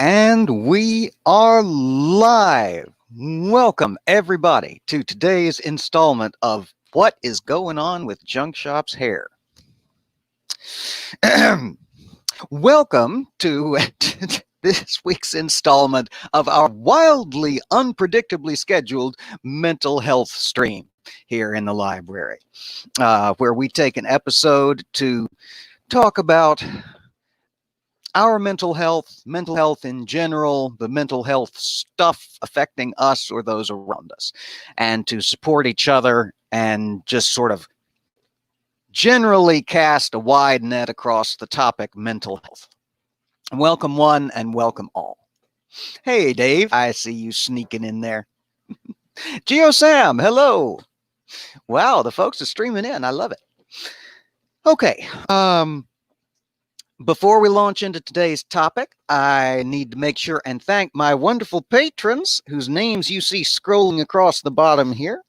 And we are live. Welcome, everybody, to today's installment of What is Going On with Junk Shop's Hair. Welcome to this week's installment of our wildly, unpredictably scheduled mental health stream here in the library, where we take an episode to talk about our mental health in general, the mental health stuff affecting us or those around us, and to support each other and just sort of generally cast a wide net across the topic mental health. Welcome one and welcome all. Hey, Dave, I see you sneaking in there. Geo Sam, hello. Wow, the folks are streaming in. I love it. Okay, before we launch into today's topic, I need to make sure and thank my wonderful patrons whose names you see scrolling across the bottom here.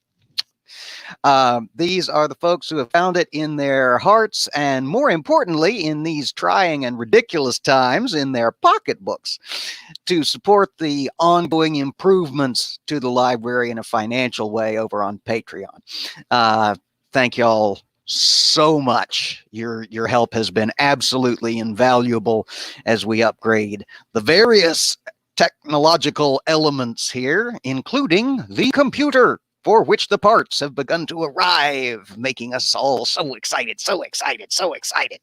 These are the folks who have found it in their hearts and, more importantly, in these trying and ridiculous times, in their pocketbooks to support the ongoing improvements to the library in a financial way over on Patreon. Thank y'all so much. Your help has been absolutely invaluable as we upgrade the various technological elements here, including the computer, for which the parts have begun to arrive, making us all so excited, so excited, so excited.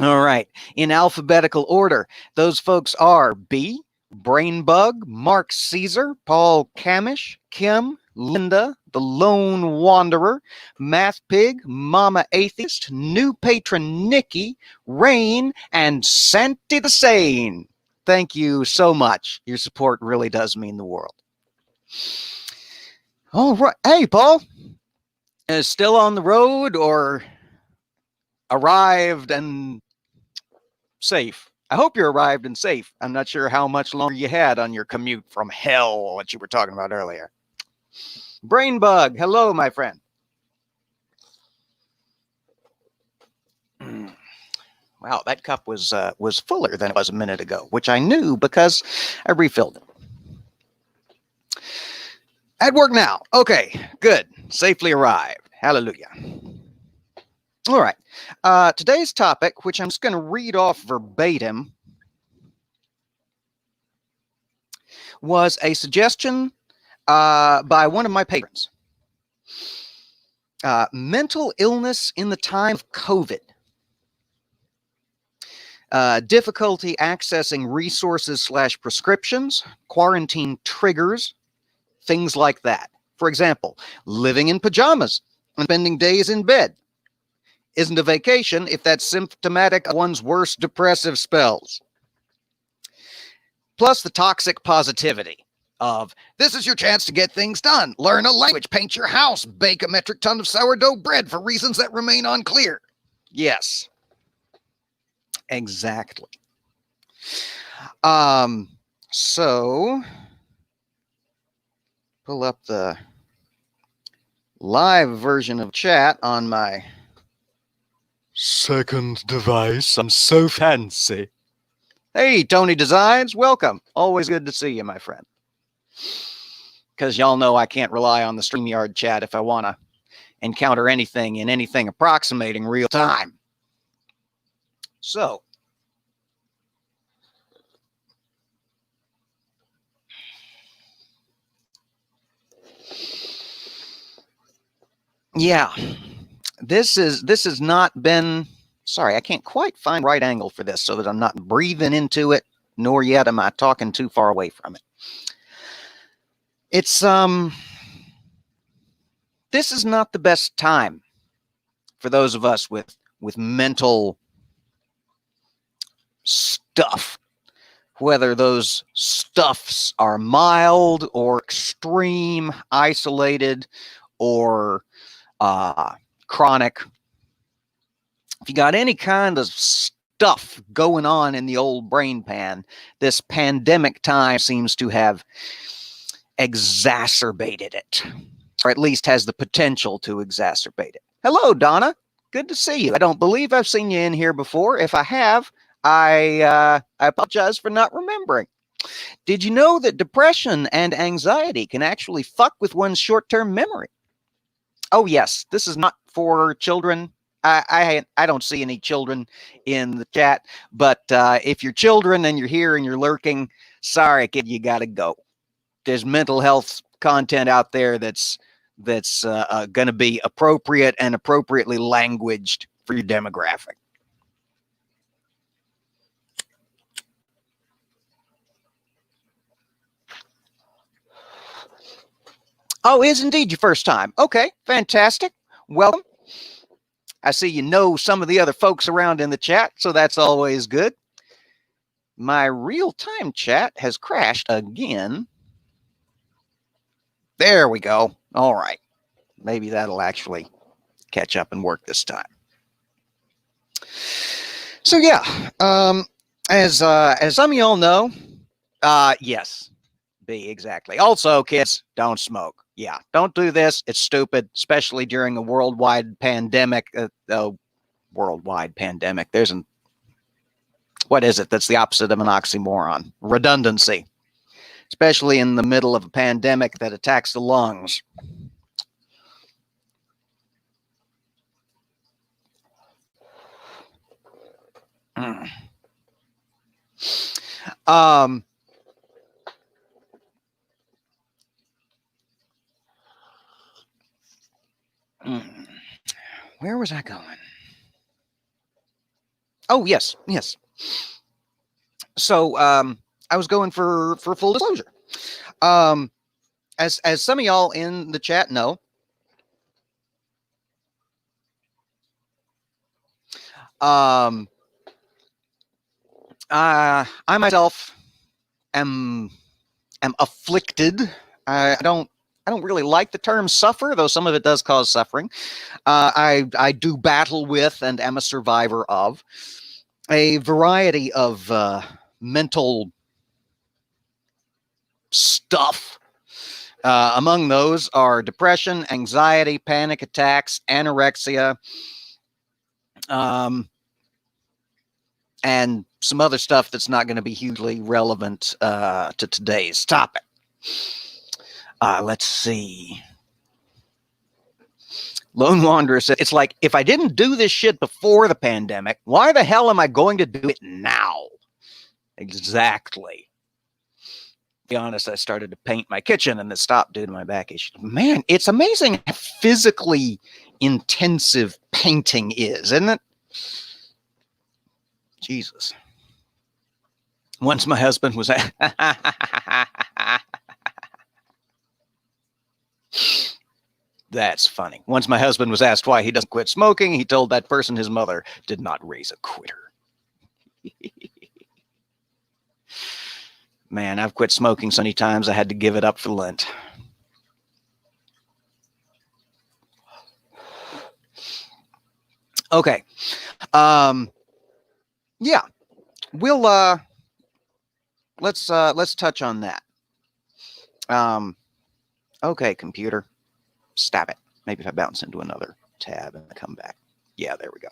All right, in alphabetical order, those folks are B, Brainbug, Mark Caesar, Paul Camish, Kim, Linda, the Lone Wanderer, Math Pig, Mama Atheist, new patron Nikki, Rain, and Santi the Sane. Thank you so much. Your support really does mean the world. All right. Hey, Paul. Still on the road or arrived and safe? I hope you're arrived and safe. I'm not sure how much longer you had on your commute from hell, what you were talking about earlier. Brainbug, hello, my friend. Wow, that cup was fuller than it was a minute ago, which I knew because I refilled it. At work now. Okay, good. Safely arrived. Hallelujah. All right. Today's topic, which I'm just going to read off verbatim, was a suggestion by one of my patrons. Mental illness in the time of COVID. Difficulty accessing resources / prescriptions, quarantine triggers, things like that. For example, living in pajamas and spending days in bed isn't a vacation if that's symptomatic of one's worst depressive spells. Plus the toxic positivity of, this is your chance to get things done. Learn a language, paint your house, bake a metric ton of sourdough bread for reasons that remain unclear. Yes. Exactly. So pull up the live version of chat on my second device. I'm so fancy. Hey, Tony Designs, welcome. Always good to see you, my friend. Because y'all know I can't rely on the StreamYard chat if I want to encounter anything in anything approximating real time. So, yeah, this has not been, sorry, I can't quite find the right angle for this so that I'm not breathing into it, nor yet am I talking too far away from it. It's, this is not the best time for those of us with mental stuff, whether those stuffs are mild or extreme, isolated, or chronic. If you got any kind of stuff going on in the old brain pan, this pandemic time seems to have exacerbated it, or at least has the potential to exacerbate it. Hello, Donna. Good to see you. I don't believe I've seen you in here before. If I have, I apologize for not remembering. Did you know that depression and anxiety can actually fuck with one's short-term memory? Oh yes, this is not for children. I don't see any children in the chat, but if you're children and you're here and you're lurking, sorry, kid, you got to go. There's mental health content out there that's going to be appropriate and appropriately languaged for your demographic. Oh, is indeed your first time. Okay, fantastic. Welcome. I see you know some of the other folks around in the chat, so that's always good. My real-time chat has crashed again. There we go. All right. Maybe that'll actually catch up and work this time. So yeah, as some of y'all know, yes, B, exactly. Also, kids, don't smoke. Yeah, don't do this. It's stupid, especially during a worldwide pandemic. Worldwide pandemic. There's an, what is it? That's the opposite of an oxymoron. Redundancy, especially in the middle of a pandemic that attacks the lungs. Where was I going? Oh, yes. So I was going for full disclosure. As some of y'all in the chat know, I myself am afflicted. I don't really like the term suffer, though some of it does cause suffering. I do battle with and am a survivor of a variety of mental stuff. Among those are depression, anxiety, panic attacks, anorexia, and some other stuff that's not going to be hugely relevant to today's topic. Let's see. Lone Wanderer said, it's like, if I didn't do this shit before the pandemic, why the hell am I going to do it now? Exactly. To be honest, I started to paint my kitchen and it stopped due to my back issue. Man, it's amazing how physically intensive painting is, isn't it? Jesus. Once my husband was That's funny. Once my husband was asked why he doesn't quit smoking, he told that person his mother did not raise a quitter. Man, I've quit smoking so many times I had to give it up for Lent. Okay. Yeah. We'll let's touch on that. Okay, computer. Stop it. Maybe if I bounce into another tab and come back. Yeah, there we go.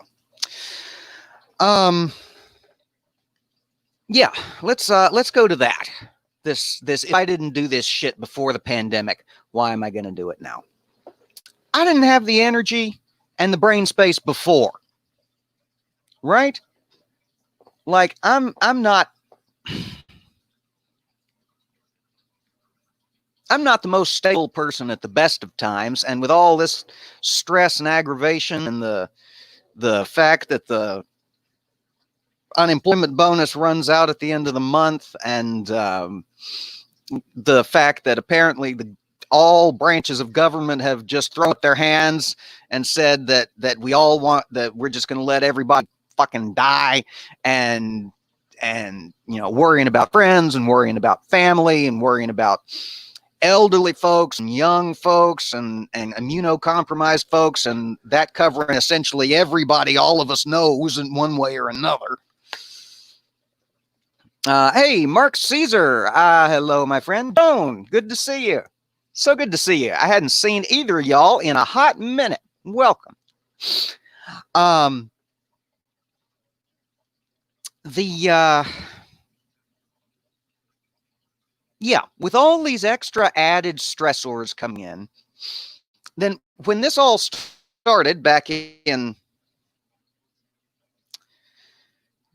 Yeah, let's go to that. This if I didn't do this shit before the pandemic, why am I going to do it now? I didn't have the energy and the brain space before. Right? Like I'm not the most stable person at the best of times, and with all this stress and aggravation and the fact that the unemployment bonus runs out at the end of the month, and the fact that apparently all branches of government have just thrown up their hands and said that we all want, that we're just going to let everybody fucking die, and worrying about friends and worrying about family and worrying about elderly folks and young folks and immunocompromised folks, and that covering essentially everybody all of us knows in one way or another. Hey, Mark Caesar. Hello, my friend. Joan, good to see you. So good to see you. I hadn't seen either of y'all in a hot minute. Welcome. yeah, with all these extra added stressors coming in, then when this all started back in,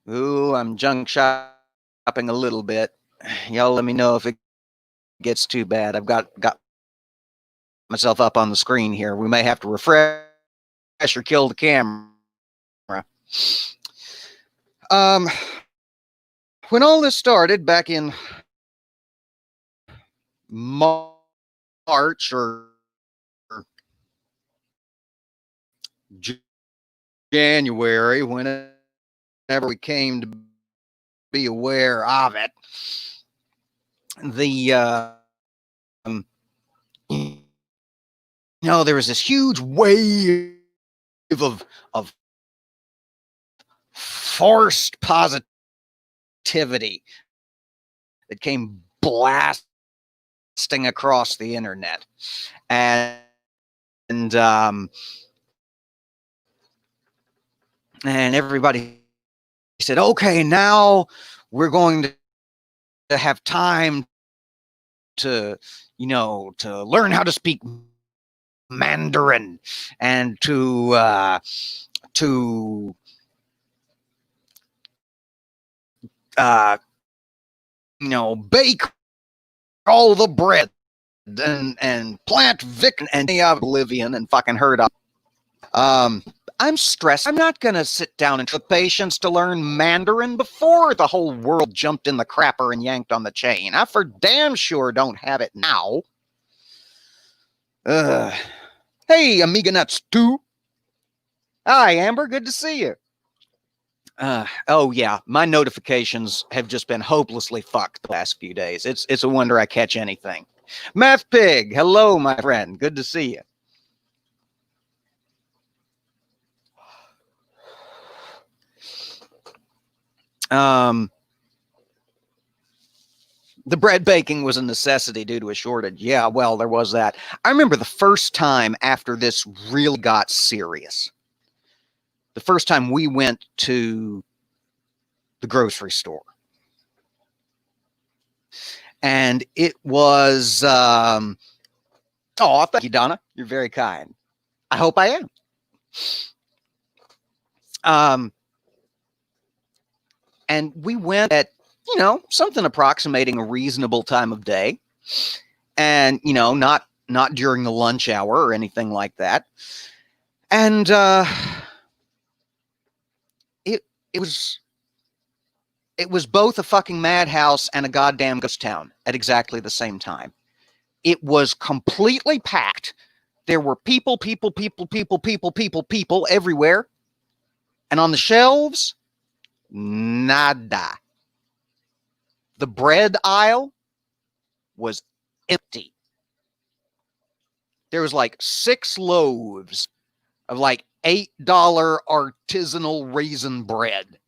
I'm junk shopping a little bit. Y'all let me know if it gets too bad. I've got myself up on the screen here. We may have to refresh or kill the camera. When all this started back in March or January, whenever we came to be aware of it, there was this huge wave of forced positivity that came blasting across the internet, and everybody said, okay, now we're going to have time to learn how to speak Mandarin and to bake all the bread and plant Vic and oblivion and fucking heard of. I'm stressed. I'm not going to sit down and take patience to learn Mandarin before the whole world jumped in the crapper and yanked on the chain. I for damn sure don't have it now. Hey, Amiga Nuts 2. Hi, Amber. Good to see you. Oh, yeah. My notifications have just been hopelessly fucked the last few days. It's a wonder I catch anything. Meth Pig. Hello, my friend. Good to see you. The bread baking was a necessity due to a shortage. Yeah, well, there was that. I remember the first time after this really got serious. The first time we went to the grocery store. And it was, thank you, Donna. You're very kind. I hope I am. And we went at, something approximating a reasonable time of day. And, not during the lunch hour or anything like that. And it was both a fucking madhouse and a goddamn ghost town at exactly the same time. It was completely packed. There were people everywhere. And on the shelves, nada. The bread aisle was empty. There was like 6 loaves of like $8 artisanal raisin bread.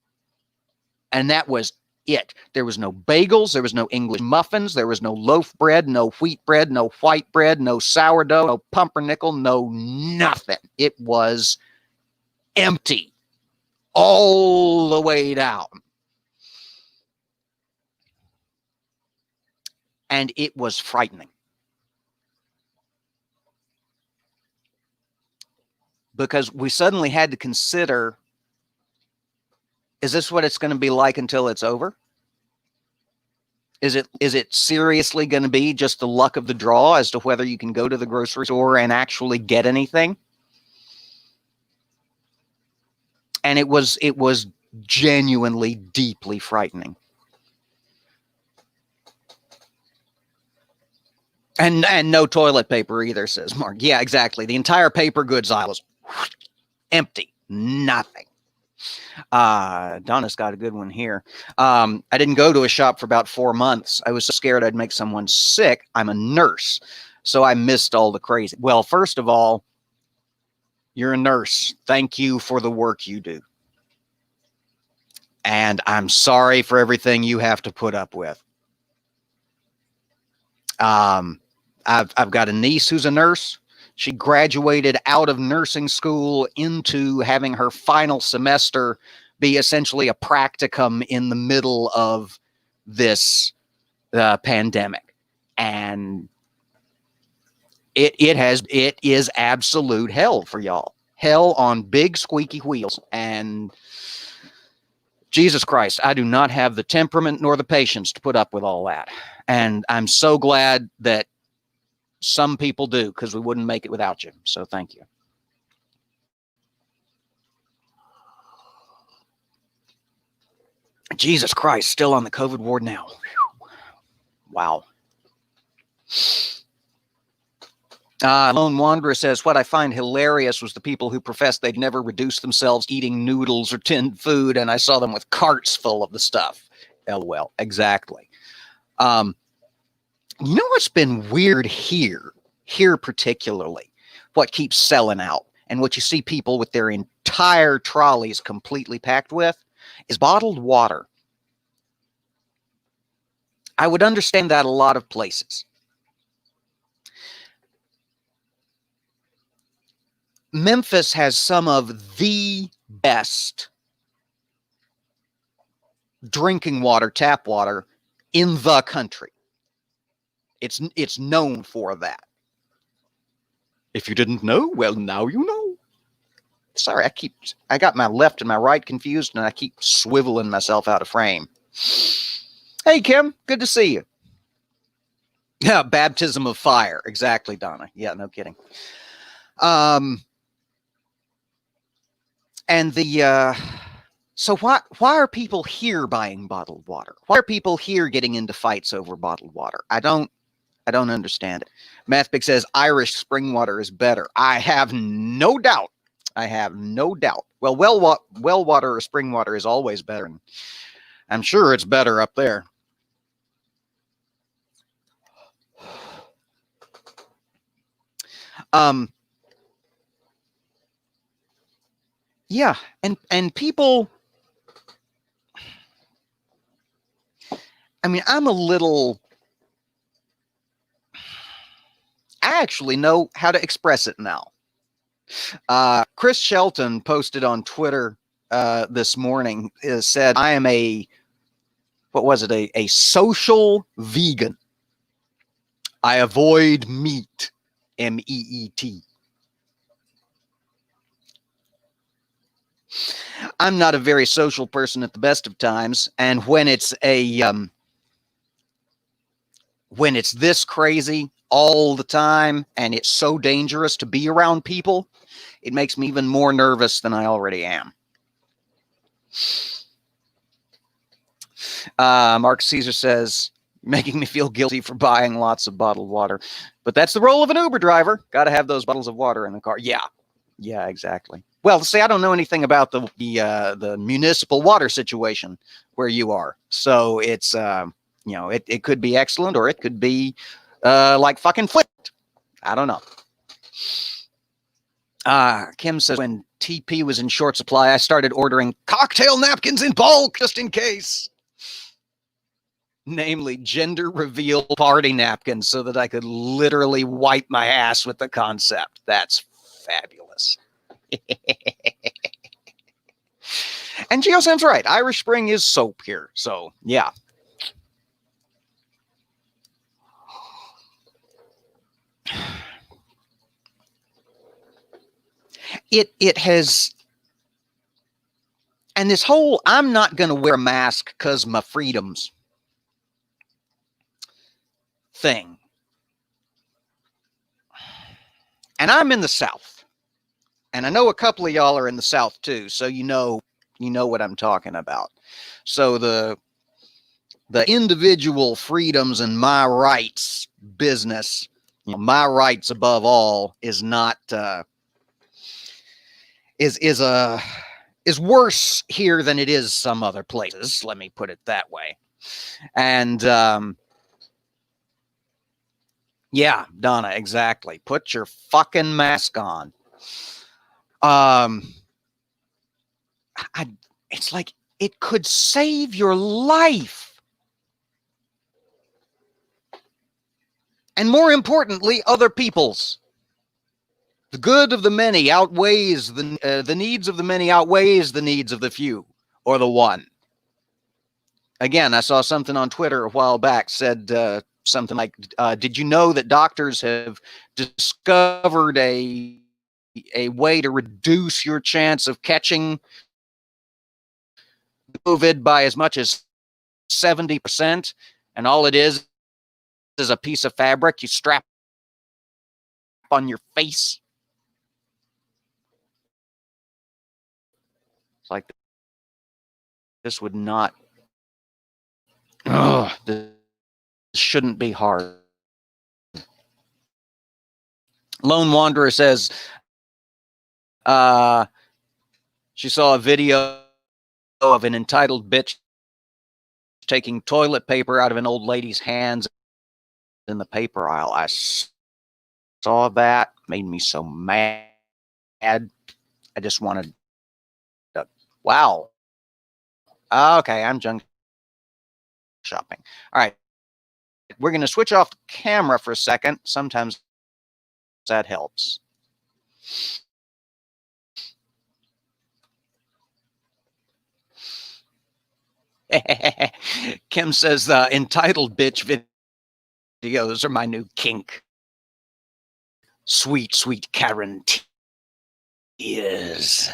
And that was it. There was no bagels. There was no English muffins. There was no loaf bread, no wheat bread, no white bread, no sourdough, no pumpernickel, no nothing. It was empty all the way down. And it was frightening. Because we suddenly had to consider, is this what it's going to be like until it's over? Is it seriously going to be just the luck of the draw as to whether you can go to the grocery store and actually get anything? And it was genuinely deeply frightening. And no toilet paper either, says Mark. Yeah, exactly. The entire paper goods aisle was empty. Nothing. Donna's got a good one here. I didn't go to a shop for about 4 months. I was so scared I'd make someone sick. I'm a nurse, so I missed all the crazy. Well, first of all, you're a nurse. Thank you for the work you do. And I'm sorry for everything you have to put up with. I've got a niece who's a nurse. She graduated out of nursing school into having her final semester be essentially a practicum in the middle of this pandemic. And it is absolute hell for y'all. Hell on big squeaky wheels. And Jesus Christ, I do not have the temperament nor the patience to put up with all that. And I'm so glad that some people do, because we wouldn't make it without you. So thank you. Jesus Christ, still on the COVID ward now. Wow. Lone Wanderer says, what I find hilarious was the people who professed they'd never reduce themselves eating noodles or tinned food, and I saw them with carts full of the stuff. LOL, exactly. You know what's been weird here particularly, what keeps selling out, and what you see people with their entire trolleys completely packed with, is bottled water. I would understand that a lot of places. Memphis has some of the best drinking water, tap water, in the country. It's known for that. If you didn't know, well, now you know. Sorry, I got my left and my right confused, and I keep swiveling myself out of frame. Hey, Kim, good to see you. Yeah, baptism of fire. Exactly, Donna. Yeah, no kidding. And so why are people here buying bottled water? Why are people here getting into fights over bottled water? I don't understand it. Mathbig says Irish spring water is better. I have no doubt. I have no doubt. Well water or spring water is always better. And I'm sure it's better up there. Yeah, and people, I mean, I actually know how to express it now. Chris Shelton posted on Twitter this morning, said, I am a social vegan. I avoid meat, MEET. I'm not a very social person at the best of times, and when it's this crazy all the time, and it's so dangerous to be around people, it makes me even more nervous than I already am. Mark Caesar says, making me feel guilty for buying lots of bottled water. But that's the role of an Uber driver. Got to have those bottles of water in the car. Yeah, exactly. Well, see, I don't know anything about the municipal water situation where you are. So it's, it could be excellent, or it could be like fucking flipped. I don't know. Kim says, when TP was in short supply, I started ordering cocktail napkins in bulk just in case. Namely, gender reveal party napkins, so that I could literally wipe my ass with the concept. That's fabulous. And Geosam's right. Irish Spring is soap here. So, yeah. It has, and this whole I'm not going to wear a mask because my freedoms thing. And I'm in the South, and I know a couple of y'all are in the South too, so you know what I'm talking about. So the individual freedoms and my rights business, my rights above all, is not is worse here than it is some other places. Let me put it that way. And yeah, Donna, exactly. Put your fucking mask on. It's like it could save your life. And more importantly, other people's. The good of the many outweighs the needs of the many outweighs the needs of the few. or the one? Again, I saw something on Twitter a while back said something like, did you know that doctors have discovered a way to reduce your chance of catching COVID by as much as 70%? And all it is a piece of fabric you strap on your face. It's like, this would not, this shouldn't be hard. Lone Wanderer says she saw a video of an entitled bitch taking toilet paper out of an old lady's hands in the paper aisle. I saw that, made me so mad. I just wanted to, wow. Okay, I'm junk shopping. All right, we're going to switch off the camera for a second. Sometimes that helps. Kim says the entitled bitch videos are my new kink. Sweet, sweet Karen is.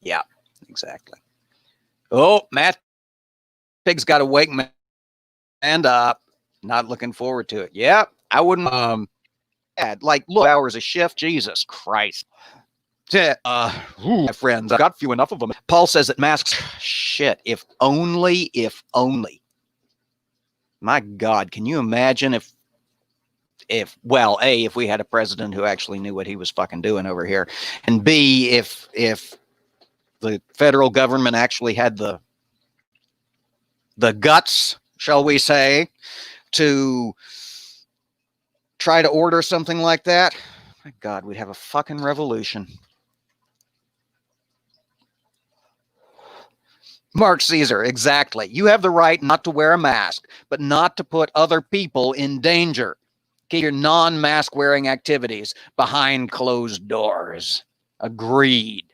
Yeah, exactly. Oh, Matt Pig's got to wake man up. Not looking forward to it. Yeah, I wouldn't. Like, look, hours a shift. Jesus Christ. My friends, I've got few enough of them. Paul says that masks, shit, if only. My God, can you imagine if well, A, if we had a president who actually knew what he was fucking doing over here, and B, if the federal government actually had the guts, shall we say, to try to order something like that, my God, we'd have a fucking revolution. Mark Caesar, exactly. You have the right not to wear a mask, but not to put other people in danger. Keep your non-mask wearing activities behind closed doors. Agreed.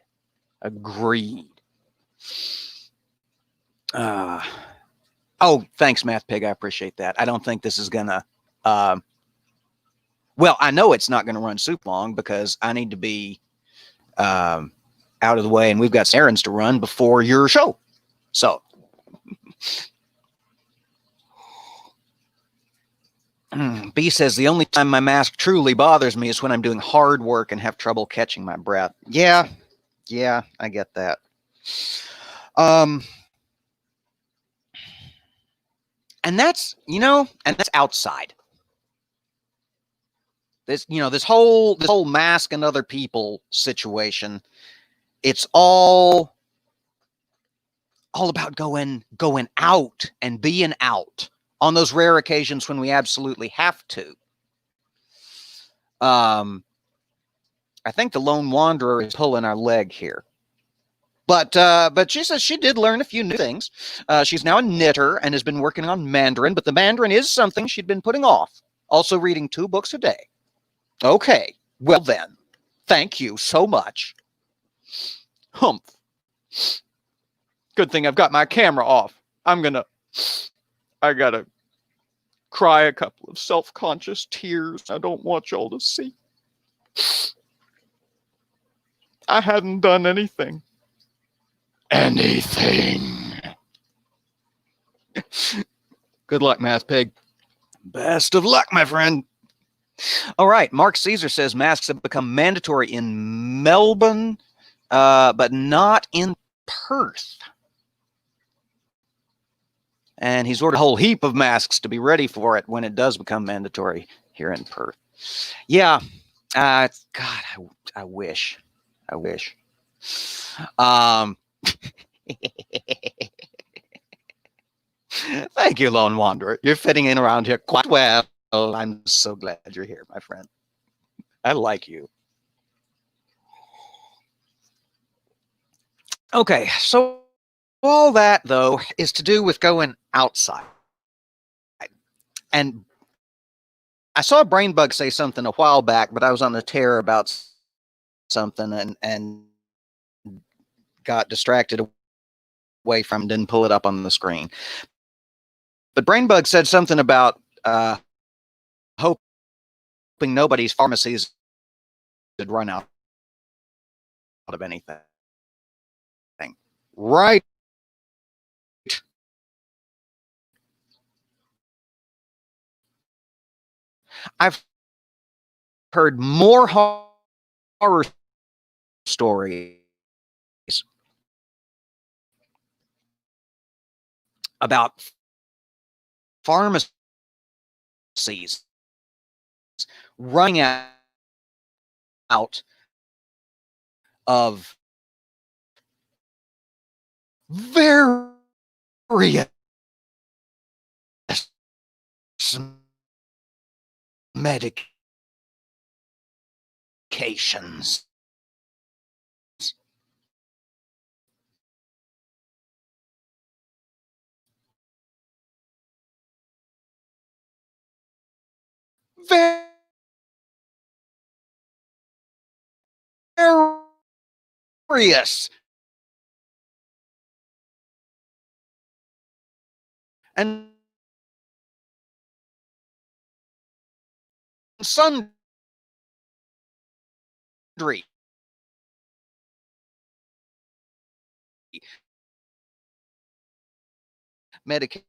Oh, thanks, Math Pig. I appreciate that. I don't think this is going to... well, I know it's not going to run super long because I need to be out of the way, and we've got errands to run before your show. So, B says, the only time my mask truly bothers me is when I'm doing hard work and have trouble catching my breath. Yeah, I get that. And that's, and that's outside. This, this whole mask and other people situation, it's all about going out and being out on those rare occasions when we absolutely have to. I think the Lone Wanderer is pulling our leg here. But she says she did learn a few new things. She's now a knitter and has been working on Mandarin, but the Mandarin is something she'd been putting off. Also reading 2 books a day. Okay, well then, thank you so much. Humph. Good thing I've got my camera off. I gotta cry a couple of self-conscious tears I don't want y'all to see. I hadn't done anything. Good luck, Math Pig. Best of luck, my friend. All right, Mark Caesar says masks have become mandatory in Melbourne, but not in Perth. And he's ordered a whole heap of masks to be ready for it when it does become mandatory here in Perth. Yeah, God, I wish. Thank you, Lone Wanderer. You're fitting in around here quite well. I'm so glad you're here, my friend. I like you. Okay, so all that, though, is to do with going outside. And I saw Brainbug say something a while back, but I was on the tear about something, and got distracted away from, didn't pull it up on the screen. But Brainbug said something about hoping nobody's pharmacies would run out of anything. Right. I've heard more horror stories about pharmacies running out of various medications. Various and sundry medications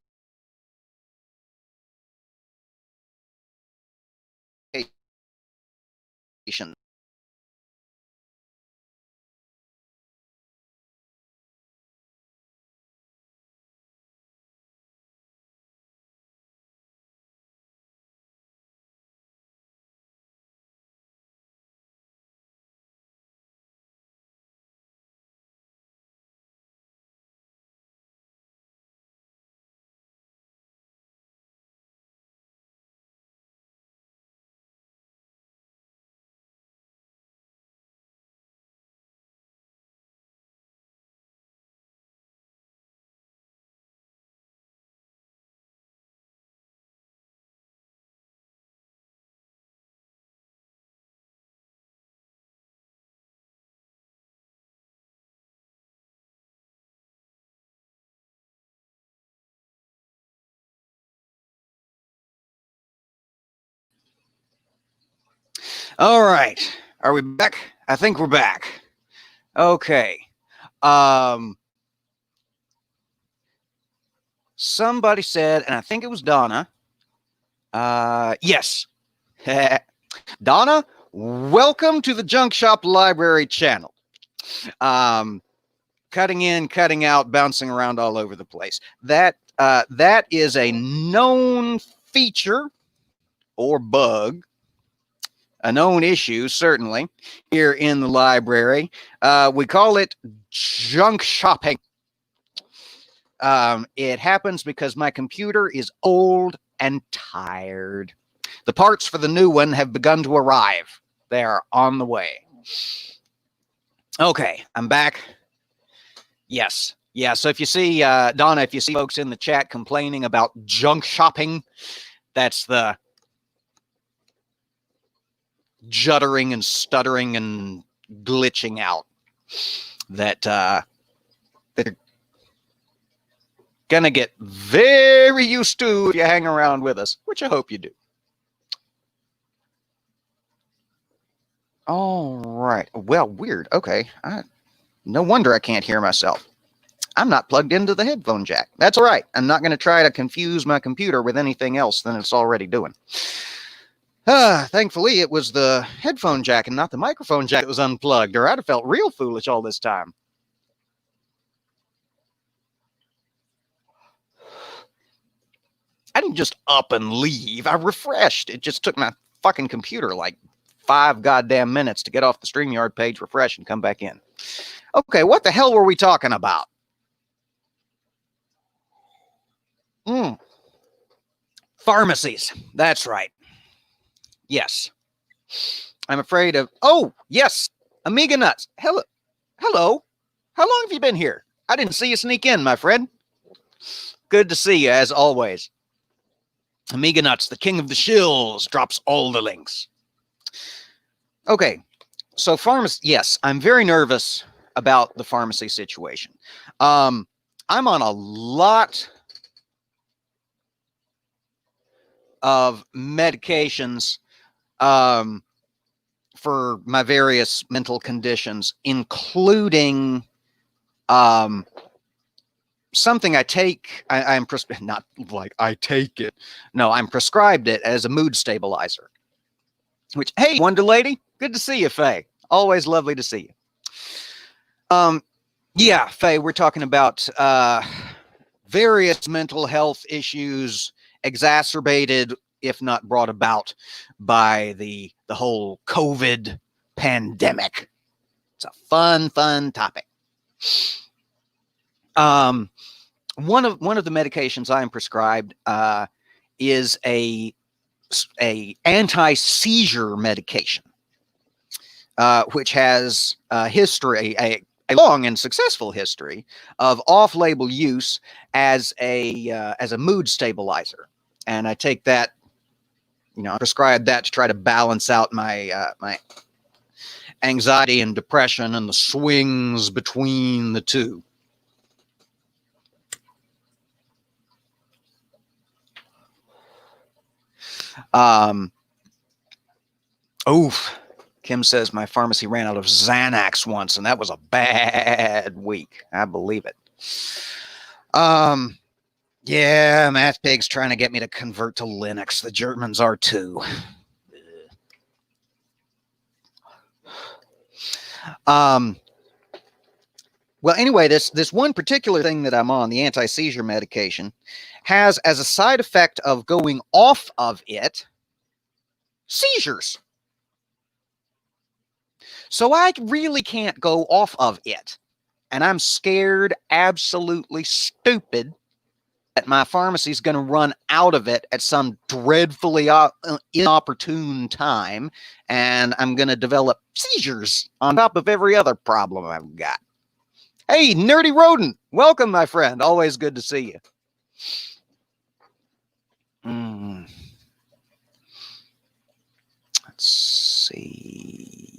All right. Are we back? I think we're back. Okay. Somebody said, and I think it was Donna. Yes. Donna, welcome to the Junk Shop Library channel. Cutting in, cutting out, bouncing around all over the place. That is a known feature or bug, a known issue, certainly, here in the library. We call it junk shopping. It happens because my computer is old and tired. The parts for the new one have begun to arrive. They are on the way. Okay, I'm back. Yes. Yeah, so if you see, Donna, if you see folks in the chat complaining about junk shopping, that's the juddering and stuttering and glitching out that they're gonna get very used to if you hang around with us, which I hope you do. All right. Well, weird. Okay. No wonder I can't hear myself. I'm not plugged into the headphone jack. That's all right. I'm not going to try to confuse my computer with anything else than it's already doing. Thankfully, it was the headphone jack and not the microphone jack that was unplugged, or I'd have felt real foolish all this time. I didn't just up and leave. I refreshed. It just took my fucking computer like 5 goddamn minutes to get off the StreamYard page, refresh, and come back in. Okay, what the hell were we talking about? Pharmacies. That's right. Yes. I'm afraid of... Oh, yes. Amiga Nuts. Hello. Hello. How long have you been here? I didn't see you sneak in, my friend. Good to see you, as always. Amiga Nuts, the king of the shills, drops all the links. Okay. So, yes, I'm very nervous about the pharmacy situation. I'm on a lot of medications for my various mental conditions, including something I take. I'm not like I take it. No, I'm prescribed it as a mood stabilizer. Which, hey, Wonder Lady, good to see you, Faye. Always lovely to see you. Yeah, Faye, we're talking about various mental health issues exacerbated, if not brought about, by the whole COVID pandemic. It's a fun topic. One of the medications I am prescribed is a anti-seizure medication, which has a history, a long and successful history of off-label use as a mood stabilizer. And I take that, I prescribe that to try to balance out my my anxiety and depression and the swings between the two. Kim says my pharmacy ran out of Xanax once, and that was a bad week. I believe it. Yeah, Math Pig's trying to get me to convert to Linux. The Germans are too. Well, anyway, this one particular thing that I'm on, the anti-seizure medication, has as a side effect of going off of it, seizures. So I really can't go off of it. And I'm scared, absolutely stupid, that my pharmacy's going to run out of it at some dreadfully inopportune time, and I'm going to develop seizures on top of every other problem I've got. Hey, Nerdy Rodent, welcome, my friend. Always good to see you. Let's see.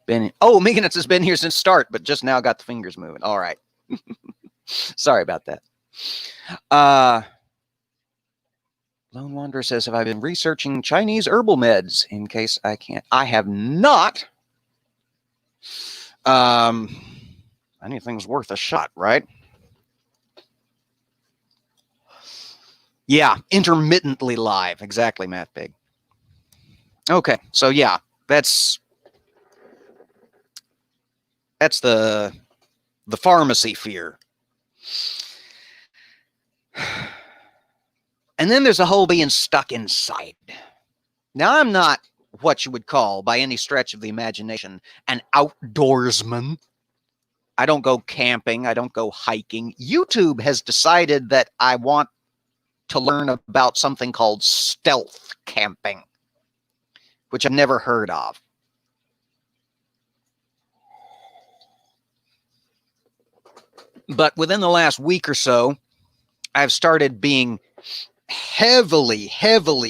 Meganitz has been here since start, but just now got the fingers moving. All right. Sorry about that. Lone Wanderer says, have I been researching Chinese herbal meds in case I can't? I have not. Anything's worth a shot, right? Yeah, intermittently live. Exactly, Matt Big. Okay, so yeah, that's the pharmacy fear. And then there's a whole being stuck inside. Now, I'm not what you would call, by any stretch of the imagination, an outdoorsman. I don't go camping. I don't go hiking. YouTube has decided that I want to learn about something called stealth camping, which I've never heard of. But within the last week or so, I've started being heavily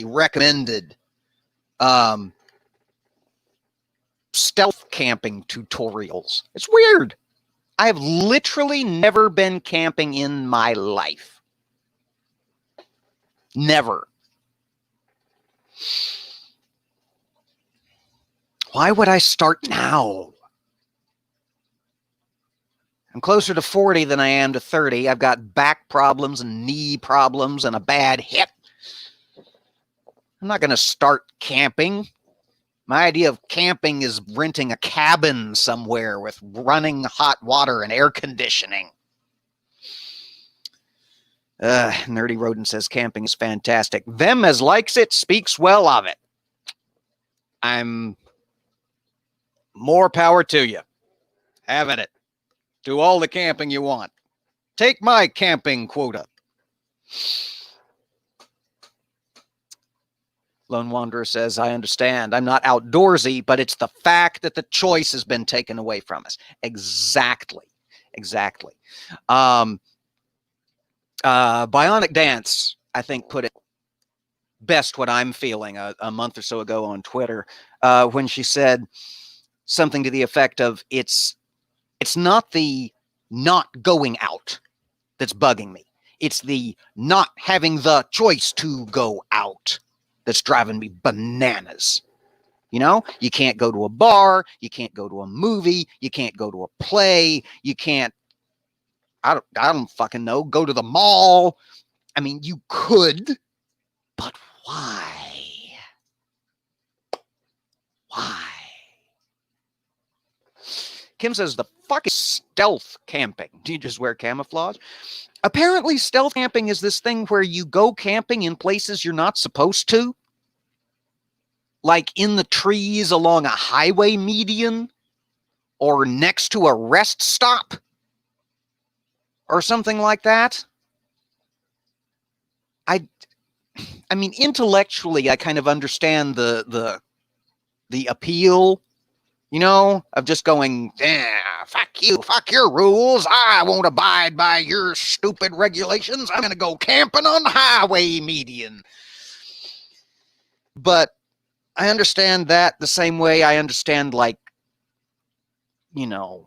recommended stealth camping tutorials. It's weird. I have literally never been camping in my life. Never. Why would I start now? I'm closer to 40 than I am to 30. I've got back problems and knee problems and a bad hip. I'm not going to start camping. My idea of camping is renting a cabin somewhere with running hot water and air conditioning. Nerdy Rodent says camping is fantastic. Them as likes it speaks well of it. I'm more power to you. Have at it. Do all the camping you want. Take my camping quota. Lone Wanderer says, I understand. I'm not outdoorsy, but it's the fact that the choice has been taken away from us. Exactly. Bionic Dance, I think, put it best what I'm feeling a month or so ago on Twitter when she said, something to the effect of it's not the not going out that's bugging me. It's the not having the choice to go out that's driving me bananas. You know, you can't go to a bar, you can't go to a movie, you can't go to a play, you can't, I don't fucking know, go to the mall. I mean, you could, but why? Why? Kim says, the fuck is stealth camping? Do you just wear camouflage? Apparently, stealth camping is this thing where you go camping in places you're not supposed to. Like in the trees along a highway median or next to a rest stop or something like that. I mean, intellectually, I kind of understand the appeal, you know, of just going, fuck you, fuck your rules. I won't abide by your stupid regulations. I'm going to go camping on the highway median. But I understand that the same way I understand, like, you know,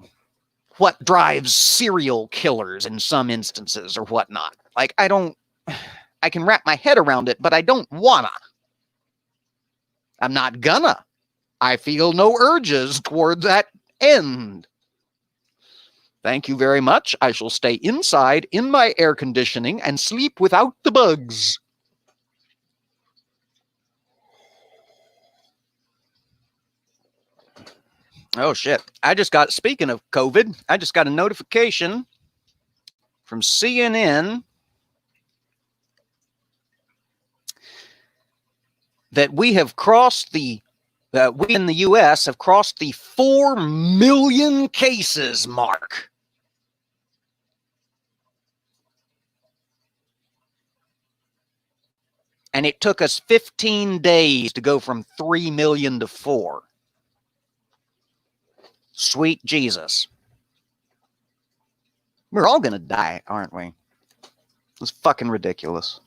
what drives serial killers in some instances or whatnot. Like, I can wrap my head around it, but I don't wanna. I'm not gonna. I feel no urges toward that end. Thank you very much. I shall stay inside in my air conditioning and sleep without the bugs. Oh, shit. Speaking of COVID, I just got a notification from CNN that we in the U.S. have crossed the 4 million cases mark. And it took us 15 days to go from 3 million to 4. Sweet Jesus. We're all going to die, aren't we? It's fucking ridiculous.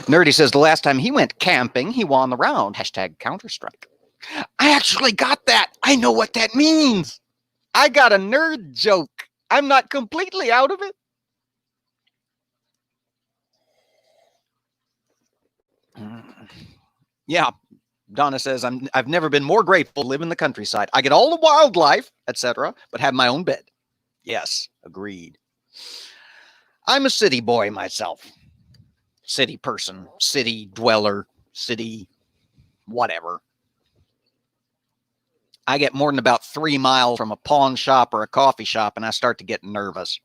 Nerdy says the last time he went camping, he won the round. Hashtag Counter-Strike. I actually got that. I know what that means. I got a nerd joke. I'm not completely out of it. Yeah. Donna says, I've never been more grateful to live in the countryside. I get all the wildlife, etc., but have my own bed. Yes, agreed. I'm a city boy myself. City person, city dweller, city whatever. I get more than about 3 miles from a pawn shop or a coffee shop, and I start to get nervous.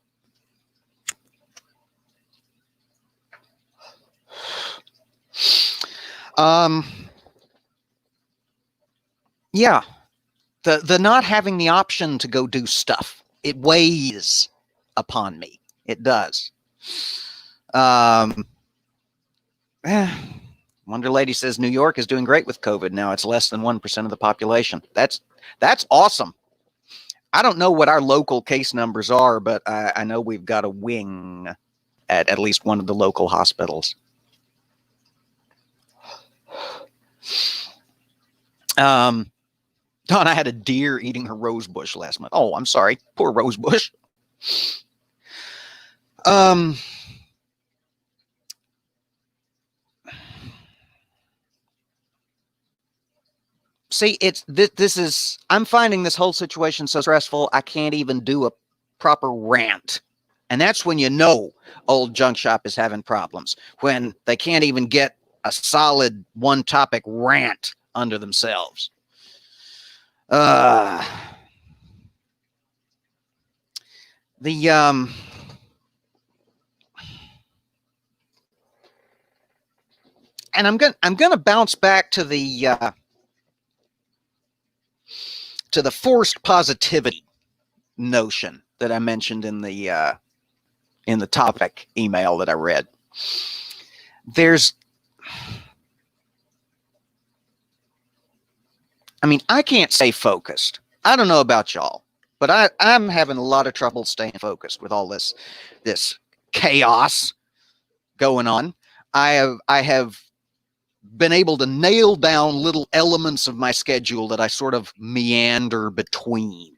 Yeah, the not having the option to go do stuff, it weighs upon me. It does. Wonder Lady says New York is doing great with COVID now. It's less than 1% of the population. That's awesome. I don't know what our local case numbers are, but I know we've got a wing at least one of the local hospitals. Donna had a deer eating her rose bush last month. Oh, I'm sorry. Poor rose bush. See, I'm finding this whole situation so stressful, I can't even do a proper rant. And that's when you know old junk shop is having problems, when they can't even get a solid one topic rant under themselves. And I'm gonna bounce back to the forced positivity notion that I mentioned in the topic email that I read. I can't stay focused. I don't know about y'all, but I'm having a lot of trouble staying focused with all this chaos going on. I have been able to nail down little elements of my schedule that I sort of meander between.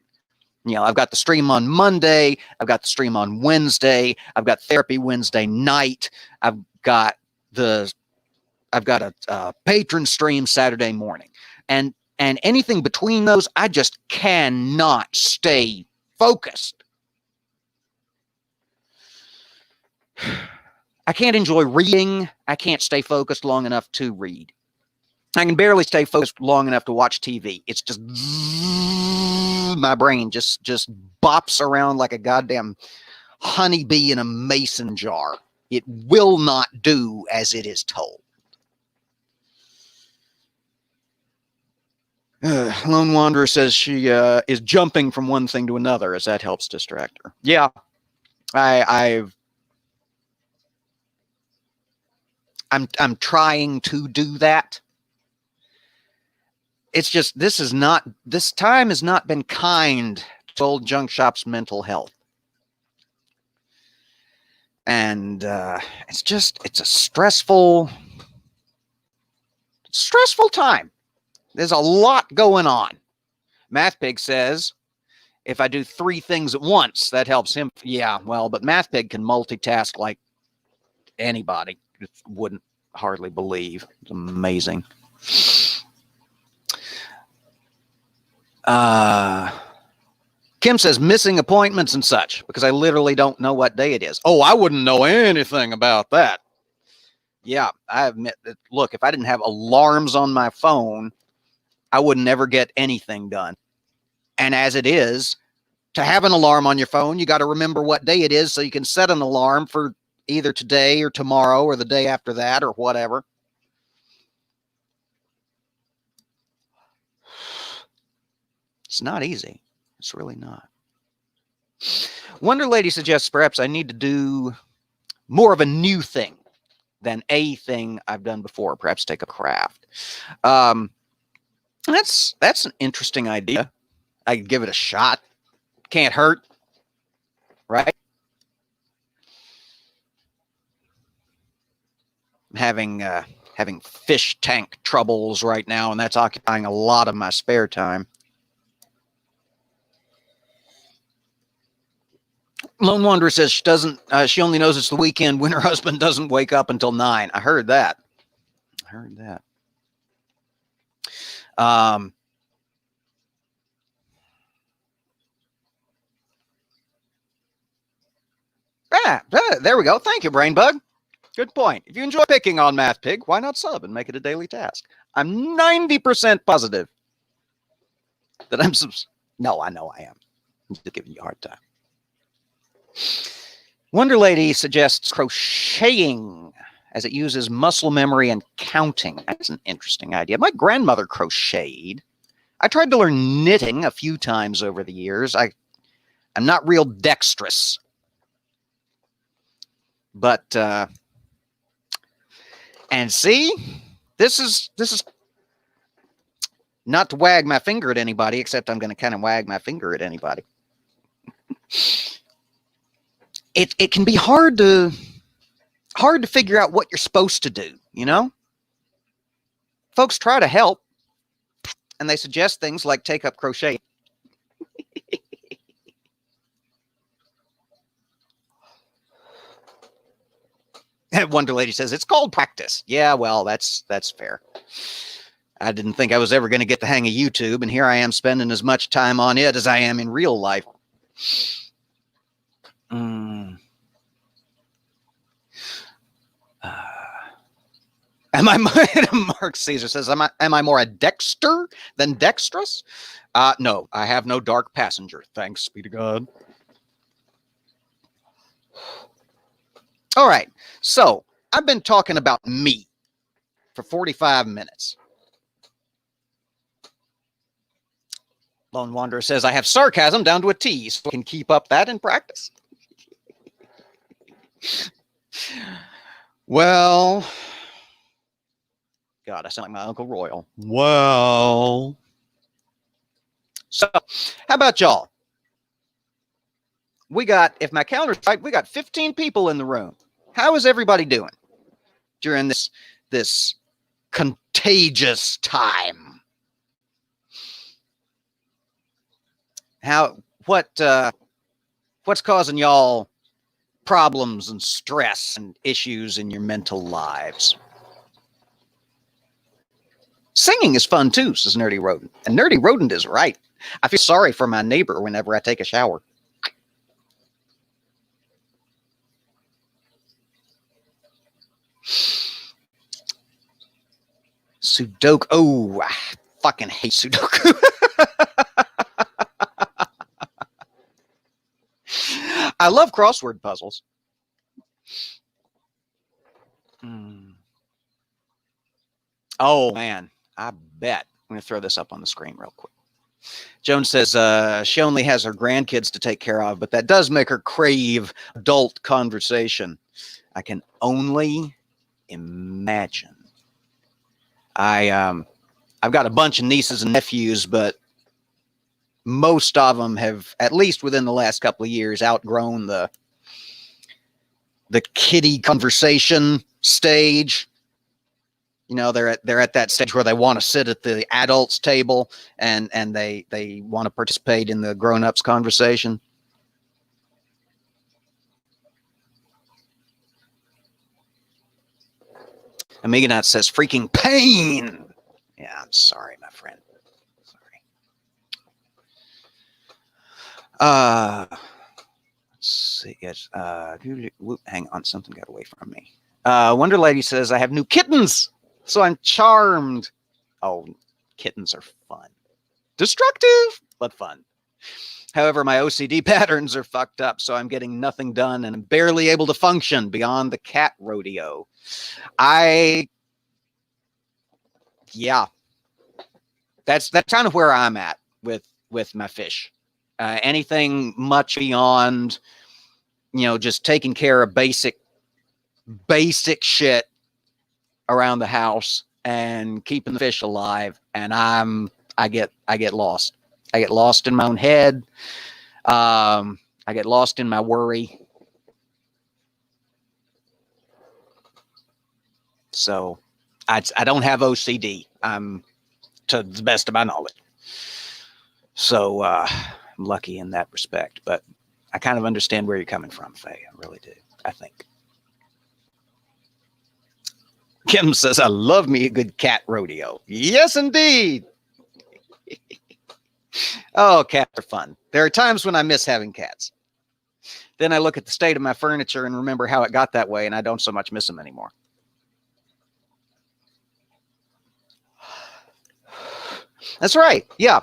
You know, I've got the stream on Monday. I've got the stream on Wednesday. I've got therapy Wednesday night. I've got a patron stream Saturday morning. And anything between those, I just cannot stay focused. I can't enjoy reading. I can't stay focused long enough to read. I can barely stay focused long enough to watch TV. It's just my brain just bops around like a goddamn honeybee in a mason jar. It will not do as it is told. Lone Wanderer says she is jumping from one thing to another as that helps distract her. Yeah, I'm trying to do that. It's just this time has not been kind to old Junk Shop's mental health. And it's a stressful time. There's a lot going on. MathPig says, if I do 3 things at once, that helps him. Yeah, well, but MathPig can multitask like anybody. Wouldn't hardly believe. It's amazing. Kim says missing appointments and such because I literally don't know what day it is. Oh, I wouldn't know anything about that. Yeah, I admit that. Look, if I didn't have alarms on my phone, I would never get anything done. And as it is, to have an alarm on your phone, you got to remember what day it is so you can set an alarm for either today or tomorrow or the day after that or whatever. It's not easy. It's really not. Wonder Lady suggests perhaps I need to do more of a new thing than a thing I've done before. Perhaps take a craft. That's an interesting idea. I could give it a shot. Can't hurt, right? I'm having fish tank troubles right now, and that's occupying a lot of my spare time. Lone Wanderer says she only knows it's the weekend when her husband doesn't wake up until 9. I heard that. There we go. Thank you, Brainbug. Good point. If you enjoy picking on MathPig, why not sub and make it a daily task? I'm 90% positive that I'm... No, I know I am. I'm just giving you a hard time. Wonder Lady suggests crocheting as it uses muscle memory and counting. That's an interesting idea. My grandmother crocheted. I tried to learn knitting a few times over the years. I'm not real dexterous. But and see, this is not to wag my finger at anybody, except I'm going to kind of wag my finger at anybody. It can be hard to figure out what you're supposed to do, you know? Folks try to help, and they suggest things like take up crochet. Wonder Lady says, it's called practice. Yeah, well, that's fair. I didn't think I was ever going to get the hang of YouTube, and here I am spending as much time on it as I am in real life. Mark Caesar says, am I more a dexter than dexterous? No, I have no dark passenger. Thanks be to God. All right, so I've been talking about me for 45 minutes. Lone Wanderer says, I have sarcasm down to a T, so I can keep up that in practice. Well, God, I sound like my Uncle Royal. Well, so how about y'all? We got, if my calendar's right, we got 15 people in the room. How is everybody doing during this contagious time. What's causing y'all problems and stress and issues in your mental lives? Singing is fun too, says Nerdy Rodent. And Nerdy Rodent is right. I feel sorry for my neighbor whenever I take a shower. Sudoku. Oh, I fucking hate Sudoku. I love crossword puzzles. Oh, man. I bet. I'm going to throw this up on the screen real quick. Joan says she only has her grandkids to take care of, but that does make her crave adult conversation. I can only imagine. I've got a bunch of nieces and nephews, but most of them have, at least within the last couple of years, outgrown the kiddie conversation stage. You know, they're at that stage where they want to sit at the adults' table and they want to participate in the grown-ups conversation. Amiganat says, freaking pain. Yeah, I'm sorry, my friend. Sorry. Let's see. Yes. Hang on, something got away from me. Wonder Lady says, I have new kittens, so I'm charmed. Oh, kittens are fun. Destructive, but fun. However, my OCD patterns are fucked up, so I'm getting nothing done and I'm barely able to function beyond the cat rodeo. Yeah, that's kind of where I'm at with my fish. Anything much beyond, just taking care of basic shit around the house and keeping the fish alive, and I get lost. I get lost in my own head. I get lost in my worry. So I don't have OCD. I'm, to the best of my knowledge. So I'm lucky in that respect. But I kind of understand where you're coming from, Faye. I really do, I think. Kim says, I love me a good cat rodeo. Yes, indeed. Oh, cats are fun. There are times when I miss having cats. Then I look at the state of my furniture and remember how it got that way, and I don't so much miss them anymore. That's right. Yeah.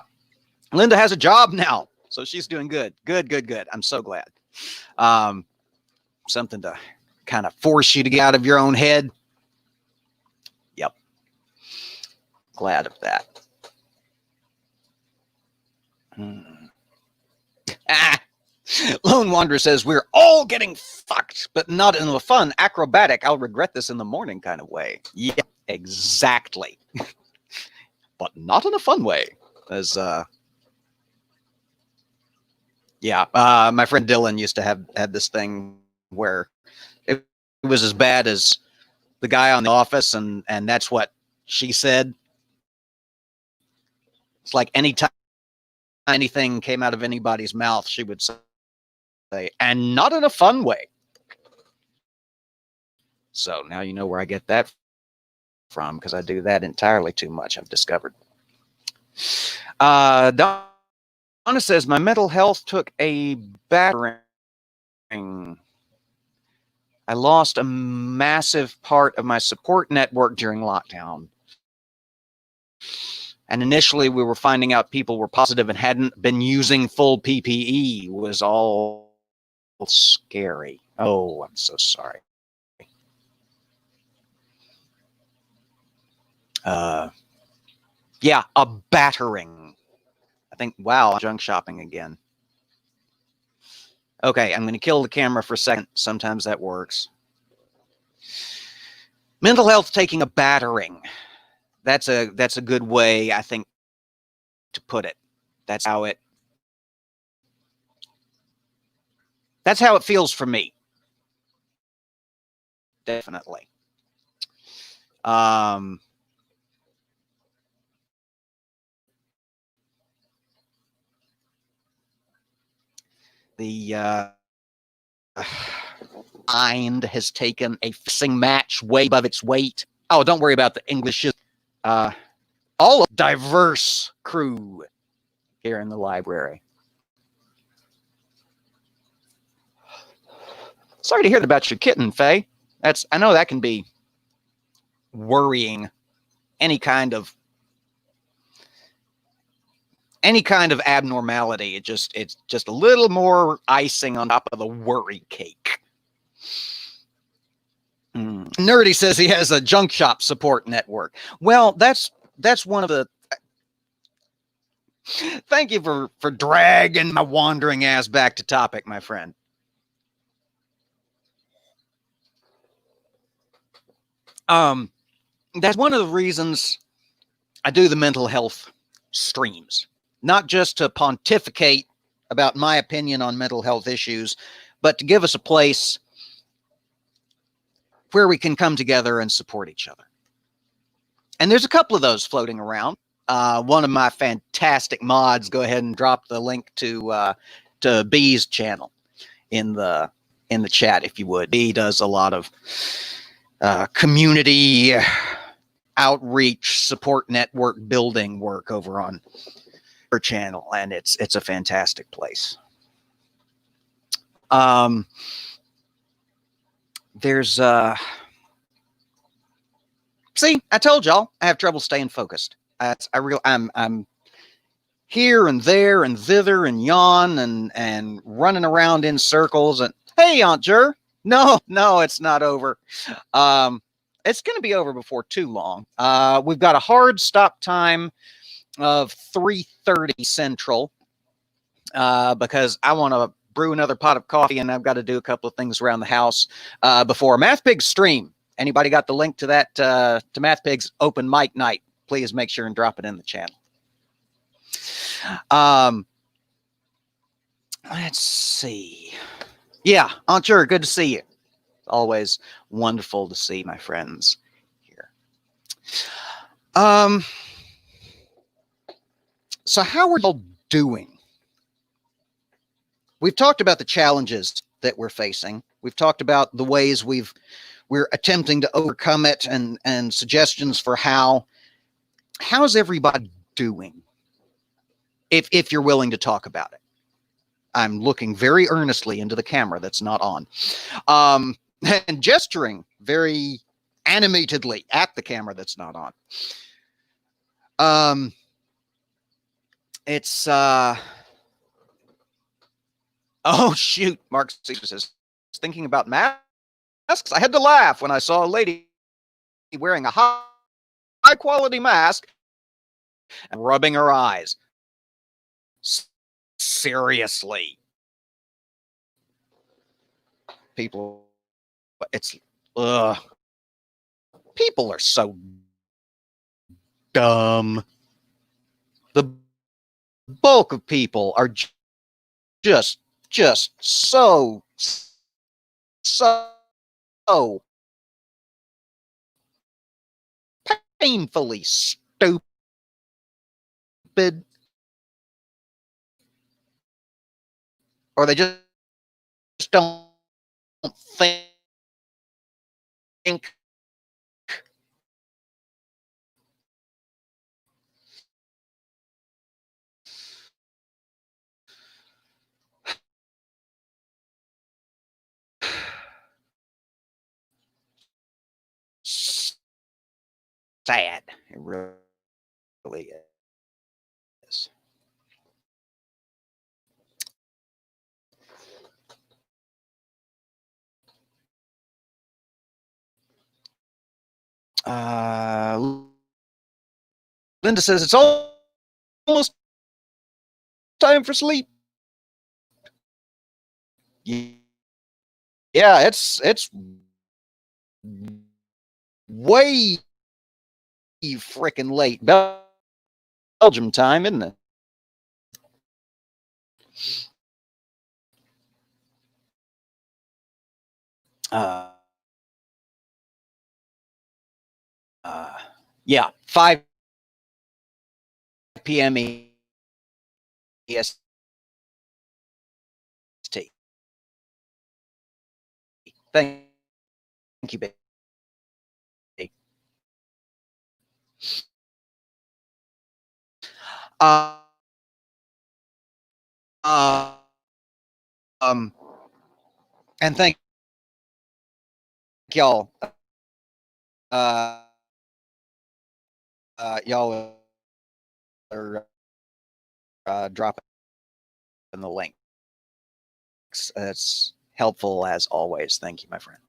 Linda has a job now, so she's doing good. Good. I'm so glad. Something to kind of force you to get out of your own head. Yep. Glad of that. Lone Wanderer says, we're all getting fucked, but not in a fun, acrobatic, I'll regret this in the morning kind of way. Yeah, exactly. But not in a fun way. As my friend Dylan used to had this thing where it was as bad as the guy on The Office, and that's what she said. It's like anytime anything came out of anybody's mouth, she would say, and not in a fun way. So now you know where I get that from, because I do that entirely too much, I've discovered. Donna says, my mental health took a battering. I lost a massive part of my support network during lockdown. And initially we were finding out people were positive and hadn't been using full PPE. It was all scary. Oh, I'm so sorry. Yeah, a battering. I think, wow, I'm junk shopping again. Okay, I'm going to kill the camera for a second. Sometimes that works. Mental health taking a battering. That's a good way, I think, to put it. That's how it feels for me. Definitely. The mind has taken a fixing match way above its weight. Oh, don't worry about the English. All of diverse crew here in the library. Sorry to hear about your kitten, Faye. I know that can be worrying. Any kind of abnormality. It's just a little more icing on top of the worry cake. Nerdy says he has a junk shop support network. Well, that's one of the. Thank you for dragging my wandering ass back to topic, my friend. That's one of the reasons I do the mental health streams, not just to pontificate about my opinion on mental health issues, but to give us a place where we can come together and support each other. And there's a couple of those floating around. One of my fantastic mods, go ahead and drop the link to B's channel in the chat, if you would. B does a lot of community outreach, support network building work over on her channel, and it's a fantastic place. There's see, I told y'all I have trouble staying focused. I'm here and there and thither and yon and running around in circles. And hey, Aunt Jer, no, it's not over. It's going to be over before too long. We've got a hard stop time of 3:30 Central because I want to brew another pot of coffee, and I've got to do a couple of things around the house before Math Pig's stream. Anybody got the link to that to Math Pig's open mic night? Please make sure and drop it in the channel. Let's see. Yeah, Aunt Jer, good to see you. Always wonderful to see my friends here. So how are y'all doing? We've talked about the challenges that we're facing. We've talked about the ways we're attempting to overcome it and suggestions for how. How's everybody doing? If you're willing to talk about it. I'm looking very earnestly into the camera that's not on. And gesturing very animatedly at the camera that's not on. It's oh shoot, Mark says, thinking about masks. I had to laugh when I saw a lady wearing a high quality mask and rubbing her eyes. Seriously. People, it's people are so dumb. The bulk of people are just so painfully stupid. Or they just don't think. Sad. It really is. Linda says it's almost time for sleep. Yeah, it's way freaking late Belgium time, isn't it? Yeah, 5 p.m. EST. Thank you, baby. Uh, um, and thank y'all. Uh, y'all are dropping the links. It's helpful as always. Thank you, my friend.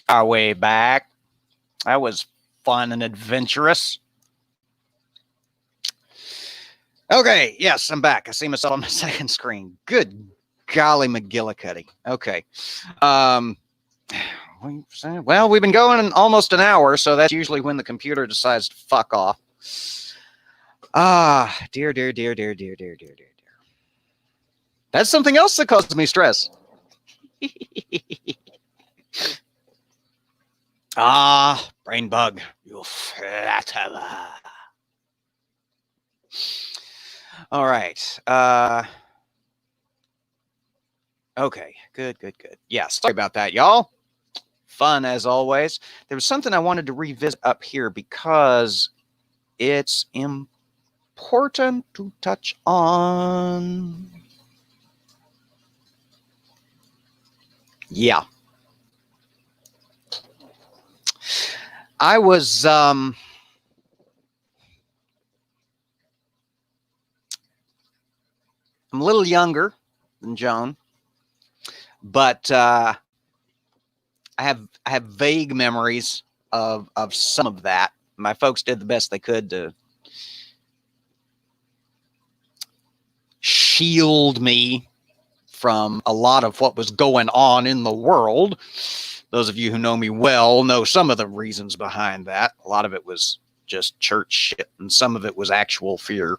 Our way back. That was fun and adventurous. Okay, yes, I'm back. I see myself on my second screen. Good golly, McGillicuddy. Okay. Well, we've been going almost an hour, so that's usually when the computer decides to fuck off. Dear. That's something else that causes me stress. Brain bug, you flatterer. All right. Okay, good. Yeah, sorry about that, y'all. Fun as always. There was something I wanted to revisit up here because it's important to touch on. Yeah. I was I'm a little younger than Joan, but I have vague memories of some of that. My folks did the best they could to shield me from a lot of what was going on in the world. Those of you who know me well know some of the reasons behind that. A lot of it was just church shit, and some of it was actual fear.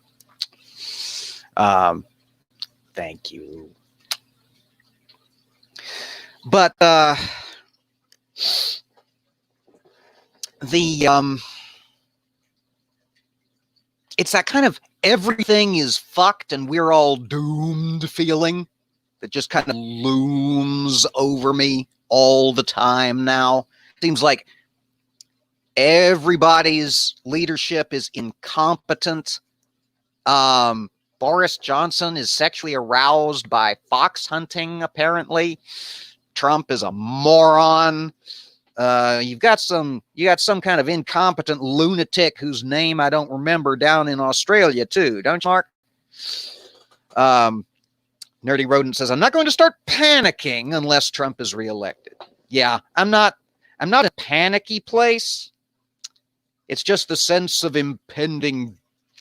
Thank you. But it's that kind of everything is fucked and we're all doomed feeling that just kind of looms over me all the time now. Seems like everybody's leadership is incompetent. Boris Johnson is sexually aroused by fox hunting, apparently. Trump is a moron. You got some kind of incompetent lunatic whose name I don't remember down in Australia too, don't you, Mark? Nerdy Rodent says, I'm not going to start panicking unless Trump is reelected. Yeah, I'm not in a panicky place. It's just the sense of impending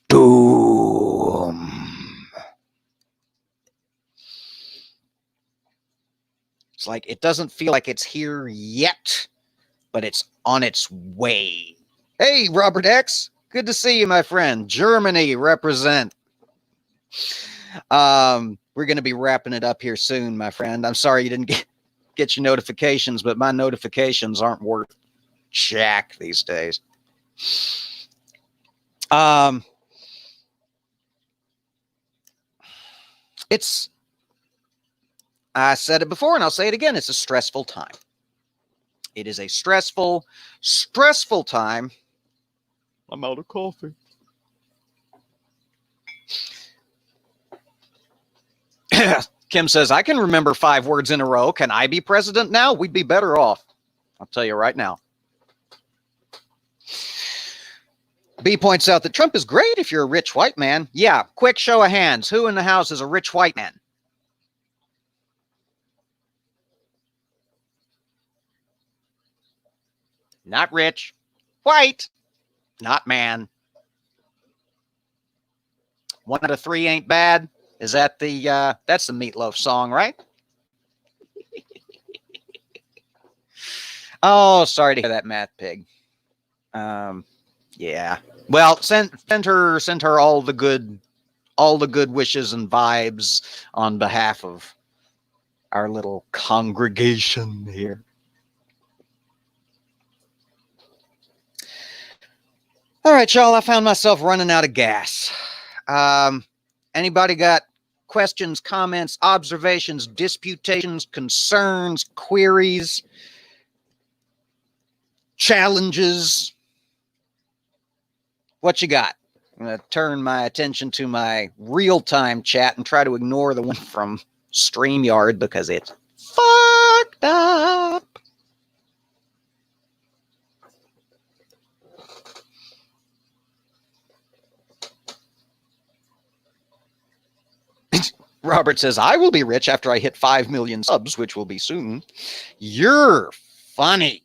doom. It's like it doesn't feel like it's here yet, but it's on its way. Hey, Robert X, good to see you, my friend. Germany represent. We're going to be wrapping it up here soon, my friend. I'm sorry you didn't get your notifications, but my notifications aren't worth jack these days. It's, I said it before and I'll say it again, it's a stressful time. It is a stressful time. I'm out of coffee. Kim says, I can remember 5 words in a row. Can I be president now? We'd be better off. I'll tell you right now. B points out that Trump is great if you're a rich white man. Yeah, quick show of hands. Who in the house is a rich white man? Not rich. White. Not man. 1 out of 3 ain't bad. Is that that's the Meatloaf song, right? Oh, sorry to hear that, Math Pig. Yeah. Well, send her all the good wishes and vibes on behalf of our little congregation here. All right, y'all, I found myself running out of gas. Anybody got questions, comments, observations, disputations, concerns, queries, challenges? What you got? I'm going to turn my attention to my real-time chat and try to ignore the one from StreamYard because it's fucked up. Robert says, I will be rich after I hit 5 million subs, which will be soon. You're funny.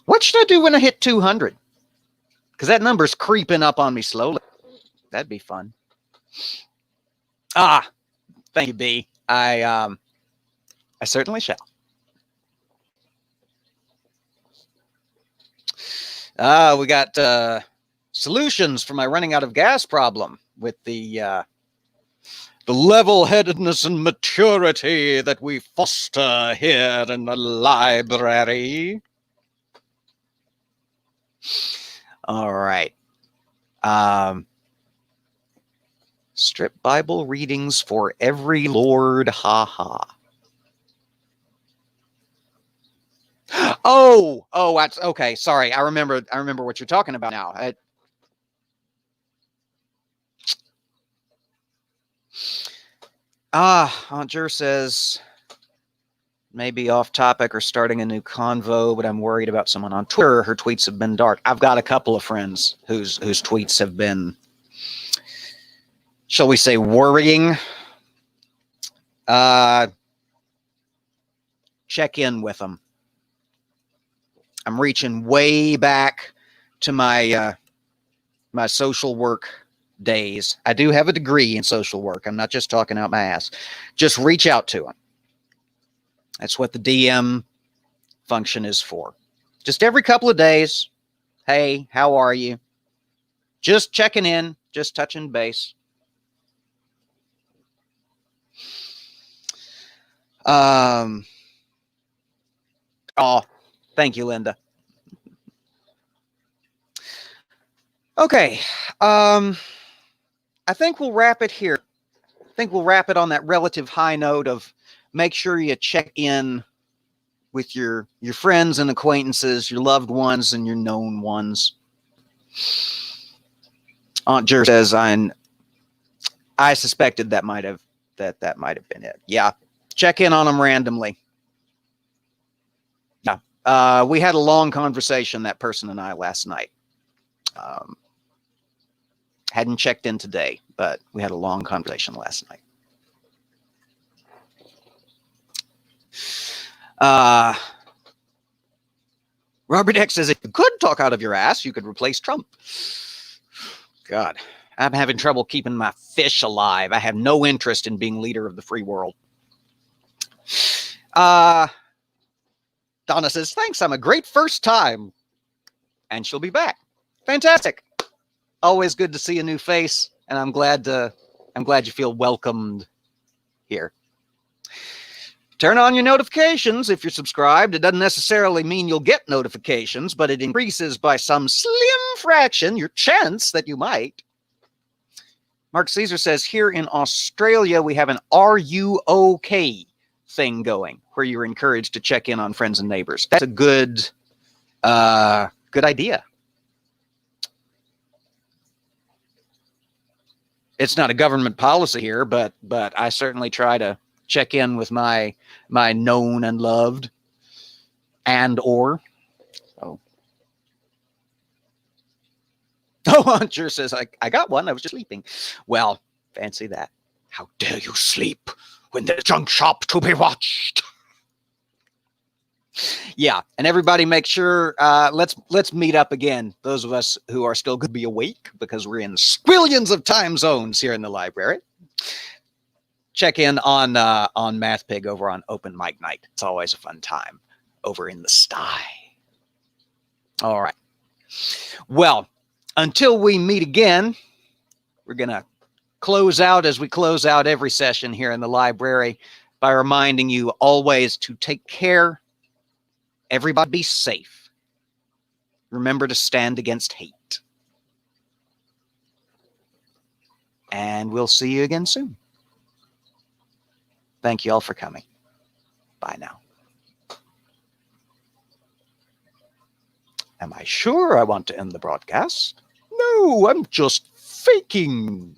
What should I do when I hit 200? Because that number's creeping up on me slowly. That'd be fun. Thank you, B. I certainly shall. We got solutions for my running out of gas problem with the level-headedness and maturity that we foster here in the library. All right. Strip Bible readings for every Lord, haha. Oh, that's okay. Sorry, I remember what you're talking about now. Aunt Jer says maybe off topic or starting a new convo, but I'm worried about someone on Twitter. Her tweets have been dark. I've got a couple of friends whose tweets have been, shall we say, worrying. Check in with them. I'm reaching way back to my my social work days. I do have a degree in social work. I'm not just talking out my ass. Just reach out to them. That's what the DM function is for. Just every couple of days. Hey, how are you? Just checking in, just touching base. Oh, thank you, Linda. Okay. I think we'll wrap it here. I think we'll wrap it on that relative high note of make sure you check in with your friends and acquaintances, your loved ones and your known ones. Aunt Jer says I suspected that might have been it. Yeah. Check in on them randomly. Yeah. We had a long conversation, that person and I, last night. Hadn't checked in today, but we had a long conversation last night. Robert X says, if you could talk out of your ass, you could replace Trump. God, I'm having trouble keeping my fish alive. I have no interest in being leader of the free world. Donna says, thanks, I'm a great first time. And she'll be back. Fantastic. Always good to see a new face, and I'm glad you feel welcomed here. Turn on your notifications if you're subscribed. It doesn't necessarily mean you'll get notifications, but it increases by some slim fraction your chance that you might. Mark Caesar says, here in Australia, we have an Are You OK thing going, where you're encouraged to check in on friends and neighbors. That's a good idea. It's not a government policy here, but I certainly try to check in with my known and loved and or. Oh, Hunter says, I got one. I was just sleeping. Well, fancy that. How dare you sleep when there's junk shop to be watched? Yeah, and everybody make sure, let's meet up again. Those of us who are still going to be awake, because we're in squillions of time zones here in the library. check in on Math Pig over on Open Mic Night. It's always a fun time over in the sty. All right. Well, until we meet again, we're going to close out as we close out every session here in the library by reminding you always to take care. Everybody be safe. Remember to stand against hate. And we'll see you again soon. Thank you all for coming. Bye now. Am I sure I want to end the broadcast? No, I'm just faking.